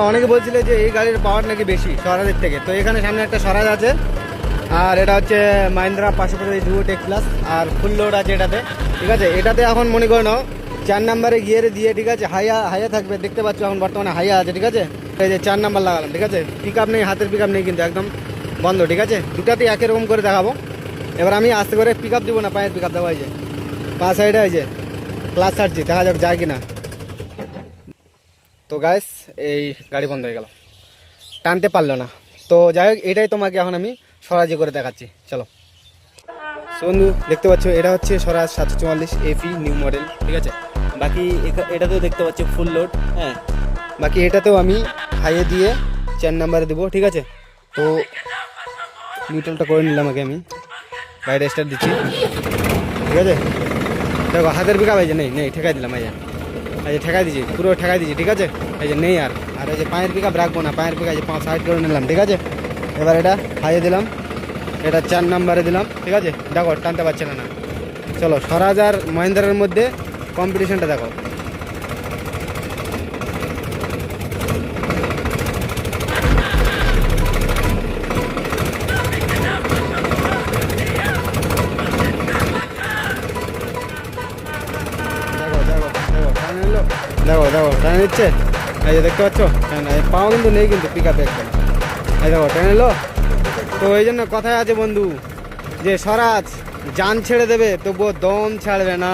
অনেকে বলছিল যে এই গাড়ির পাওয়ার নাকি বেশি স্বরাজের থেকে। তো এখানে সামনে একটা স্বরাজ আছে, আর এটা হচ্ছে মাহিন্দ্রা 550 ডুও টেক প্লাস, আর ফুল লোড আছে এটাতে। ঠিক আছে, এটাতে এখন মনে করে নাও 4 নম্বরে গিয়ারে দিয়ে, ঠিক আছে, হাইয়া থাকবে, দেখতে পাচ্ছ এখন বর্তমানে হাইয়া আছে। ঠিক আছে, এই যে 4 নম্বর লাগালাম। ঠিক আছে, পিক আপ নেই, হাতের পিক আপ নেই, কিন্তু একদম বন্ধ। ঠিক আছে, দুটাতেই একই রকম করে দেখাবো। এবার আমি আস্তে করে পিক আপ দিব না, পায়ের পিক আপ দেওয়া হয়েছে, পা সাইডে হয়েছে, ক্লাস ছাড়ছি, দেখা যাক যায় কিনা। তো গাইস, এই গাড়ি বন্ধ হয়ে গেল, টানতে পারলো না। তো যাই হোক, এটাই তোমাকে এখন আমি স্বরাজে করে দেখাচ্ছি, চলো। বন্ধু দেখতে পাচ্ছ, এটা হচ্ছে স্বরাজ 744 এফি নিউ মডেল। ঠিক আছে, বাকি এটাতেও দেখতে পাচ্ছ ফুল লোড। হ্যাঁ, বাকি এটাতেও আমি হাইয়ে দিয়ে 4 নম্বরে দেবো। ঠিক আছে, তো নিউট্রালটা করে নিলাম আগে, আমি বাইরে স্টার্ট দিচ্ছি। ঠিক আছে, দেখো হাতের পিক আপ এই যে নেই ঠেকাই দিলাম, এই যে ঠেকাই দিচ্ছি, পুরো ঠেকাই দিচ্ছি। ঠিক আছে, এই যে নেই, আর এই যে পায়ের পিক আপ রাখবো না, পায়ের পিক আপ যে 5 সাইড করে নিলাম। ঠিক আছে, এবার এটা হাইয়ে দিলাম, এটা 4 নম্বরে দিলাম। ঠিক আছে, দেখো টানতে পারছে না। চলো, স্বরাজ আর মহিন্দ্রার মধ্যে কম্পিটিশনটা দেখো। দেখো টানে নিচ্ছে, এই যে দেখতে পাচ্ছ, পাওয়া কিন্তু নেই, কিন্তু পিক আপে একদম। এই দেখো টেনে নিলো। তো এই জন্য কথায় আছে বন্ধু, যে স্বরাজ জান ছেড়ে দেবে তবুও দম ছাড়বে না।